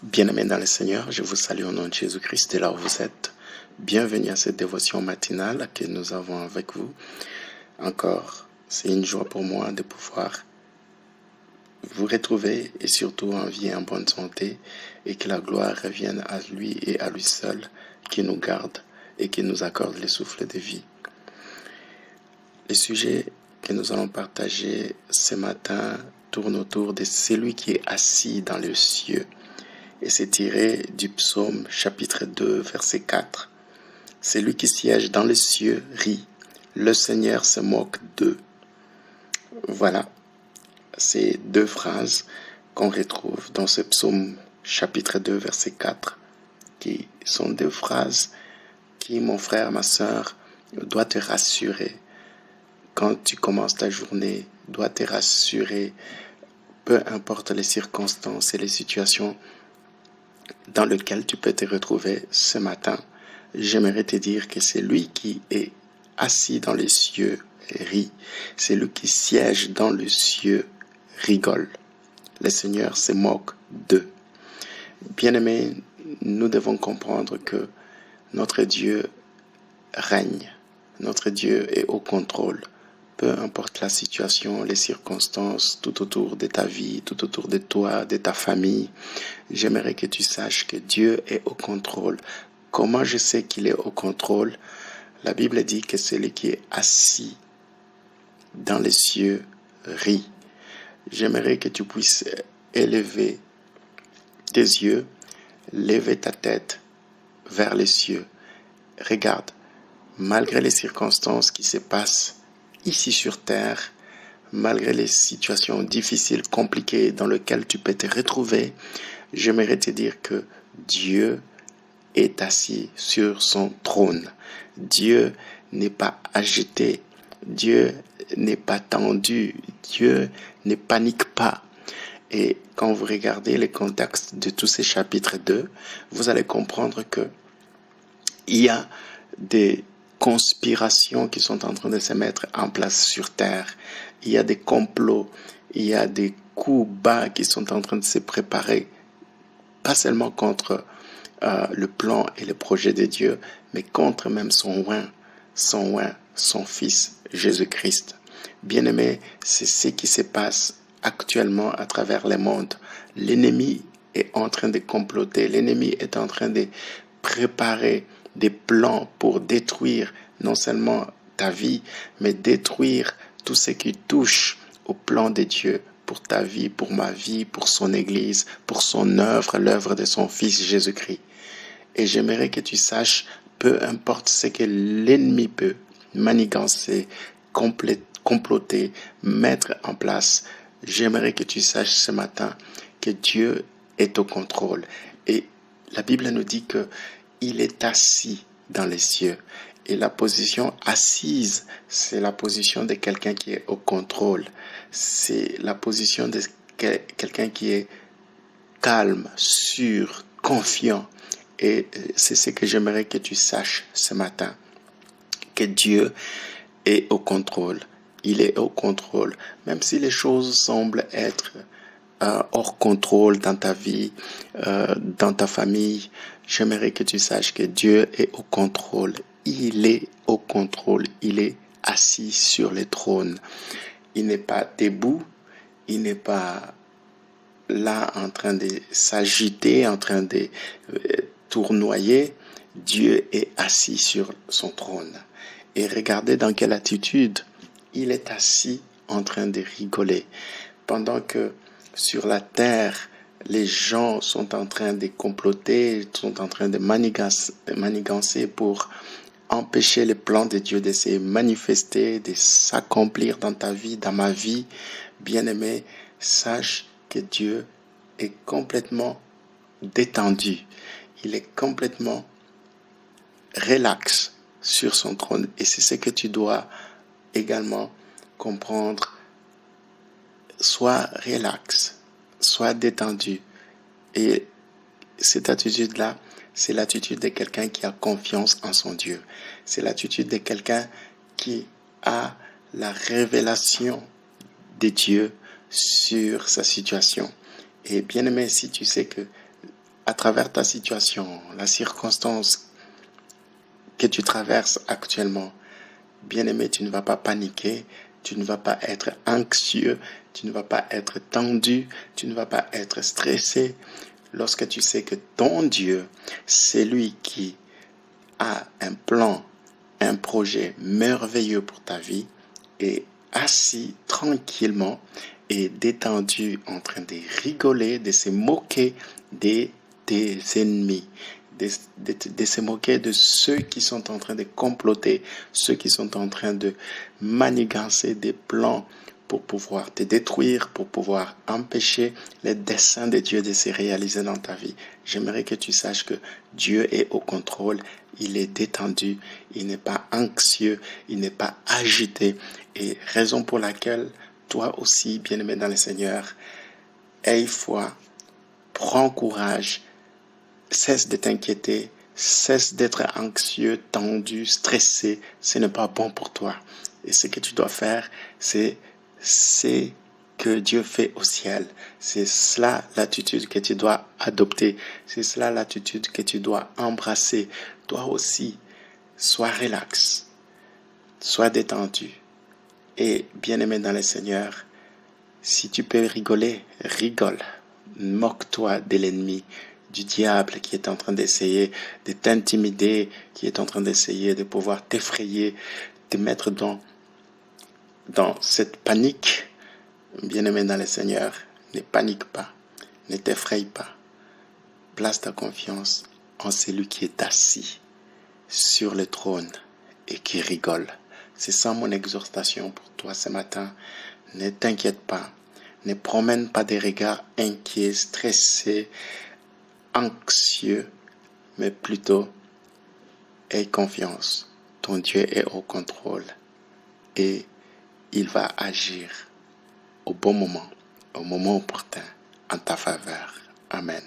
Bien-aimés dans le Seigneur, je vous salue au nom de Jésus-Christ et là où vous êtes. Bienvenue à cette dévotion matinale que nous avons avec vous. Encore, c'est une joie pour moi de pouvoir vous retrouver et surtout en vie et en bonne santé et que la gloire revienne à lui et à lui seul qui nous garde et qui nous accorde le souffle de vie. Le sujet que nous allons partager ce matin tourne autour de celui qui est assis dans les cieux. Et c'est tiré du psaume chapitre 2, verset 4. Celui qui siège dans les cieux rit, le Seigneur se moque d'eux. Voilà, ces deux phrases qu'on retrouve dans ce psaume chapitre 2, verset 4, qui sont deux phrases qui, mon frère, ma sœur, doit te rassurer. Quand tu commences ta journée, doit te rassurer, peu importe les circonstances et les situations dans lequel tu peux te retrouver ce matin. J'aimerais te dire que c'est lui qui est assis dans les cieux rit, c'est lui qui siège dans les cieux rigole. Le Seigneur se moque d'eux. Bien-aimés, nous devons comprendre que notre Dieu règne, notre Dieu est au contrôle. Peu importe la situation, les circonstances, tout autour de ta vie, tout autour de toi, de ta famille, j'aimerais que tu saches que Dieu est au contrôle. Comment je sais qu'il est au contrôle? La Bible dit que celui qui est assis dans les cieux rit. J'aimerais que tu puisses élever tes yeux, lever ta tête vers les cieux. Regarde, malgré les circonstances qui se passent ici sur terre, malgré les situations difficiles, compliquées dans lesquelles tu peux te retrouver, j'aimerais te dire que Dieu est assis sur son trône. Dieu n'est pas agité. Dieu n'est pas tendu. Dieu ne panique pas. Et quand vous regardez le contexte de tous ces chapitres 2, vous allez comprendre que il y a des conspirations qui sont en train de se mettre en place sur terre. Il y a des complots, il y a des coups bas qui sont en train de se préparer, pas seulement contre le plan et le projet de Dieu, mais contre même son Fils, Jésus-Christ. Bien-aimé, c'est ce qui se passe actuellement à travers le monde. L'ennemi est en train de comploter, l'ennemi est en train de préparer des plans pour détruire non seulement ta vie, mais détruire tout ce qui touche au plan de Dieu pour ta vie, pour ma vie, pour son Église, pour son œuvre, l'œuvre de son Fils Jésus-Christ. Et j'aimerais que tu saches, peu importe ce que l'ennemi peut manigancer, comploter, mettre en place, j'aimerais que tu saches ce matin que Dieu est au contrôle. Et la Bible nous dit que il est assis dans les cieux. Et la position assise, c'est la position de quelqu'un qui est au contrôle. C'est la position de quelqu'un qui est calme, sûr, confiant. Et c'est ce que j'aimerais que tu saches ce matin. Que Dieu est au contrôle. Il est au contrôle. Même si les choses semblent être hors contrôle dans ta vie, dans ta famille, j'aimerais que tu saches que Dieu est au contrôle. Il est au contrôle. Il est assis sur le trône. Il n'est pas debout. Il n'est pas là en train de s'agiter, en train de tournoyer. Dieu est assis sur son trône. Et regardez dans quelle attitude il est assis en train de rigoler. Pendant que sur la terre, les gens sont en train de comploter, sont en train de manigancer pour empêcher les plans de Dieu de se manifester, de s'accomplir dans ta vie, dans ma vie. Bien-aimé, sache que Dieu est complètement détendu. Il est complètement relax sur son trône. Et c'est ce que tu dois également comprendre. Sois relax, sois détendu. Et cette attitude-là, c'est l'attitude de quelqu'un qui a confiance en son Dieu. C'est l'attitude de quelqu'un qui a la révélation de Dieu sur sa situation. Et bien aimé, si tu sais que à travers ta situation, la circonstance que tu traverses actuellement, bien-aimé, tu ne vas pas paniquer, tu ne vas pas être anxieux, tu ne vas pas être tendu, tu ne vas pas être stressé. Lorsque tu sais que ton Dieu, c'est lui qui a un plan, un projet merveilleux pour ta vie, et assis tranquillement et détendu en train de rigoler, de se moquer des ennemis, de se moquer de ceux qui sont en train de comploter, ceux qui sont en train de manigancer des plans pour pouvoir te détruire, pour pouvoir empêcher les desseins de Dieu de se réaliser dans ta vie. J'aimerais que tu saches que Dieu est au contrôle, il est détendu, il n'est pas anxieux, il n'est pas agité. Et raison pour laquelle, toi aussi, bien-aimé dans le Seigneur, aie foi, prends courage, cesse de t'inquiéter, cesse d'être anxieux, tendu, stressé. Ce n'est pas bon pour toi. Et ce que tu dois faire, c'est que Dieu fait au ciel. C'est cela l'attitude que tu dois adopter. C'est cela l'attitude que tu dois embrasser. Toi aussi, sois relax, sois détendu. Et bien-aimé dans le Seigneur, si tu peux rigoler, rigole. Moque-toi de l'ennemi, du diable qui est en train d'essayer de t'intimider, qui est en train d'essayer de pouvoir t'effrayer, te mettre dans cette panique. Bien-aimé dans le Seigneur, ne panique pas, ne t'effraie pas. Place ta confiance en celui qui est assis sur le trône et qui rigole. C'est ça mon exhortation pour toi ce matin. Ne t'inquiète pas. Ne promène pas des regards inquiets, stressés, anxieux, mais plutôt aie confiance. Ton Dieu est au contrôle et il va agir au bon moment, au moment opportun, en ta faveur. Amen.